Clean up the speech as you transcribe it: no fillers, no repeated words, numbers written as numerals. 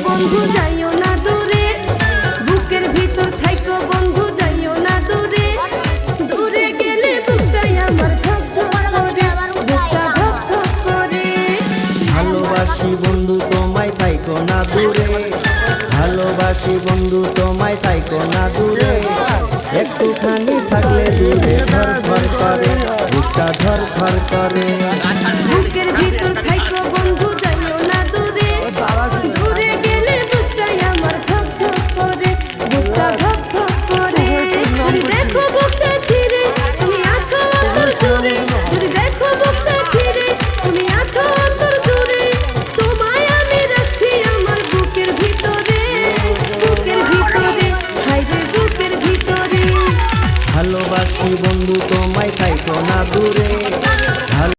বন্ধু যাইও না দূরে, বুকের ভিতর থাইকো বন্ধু যাইও না দূরে, দূরে গেলে বুকটাই আমার ধক ধক করে, বুকটা ধক ধক করে। ভালোবাসি বন্ধু তোমায় থাইকো না দূরে, ভালোবাসি বন্ধু তোমায় থাইকো না দূরে।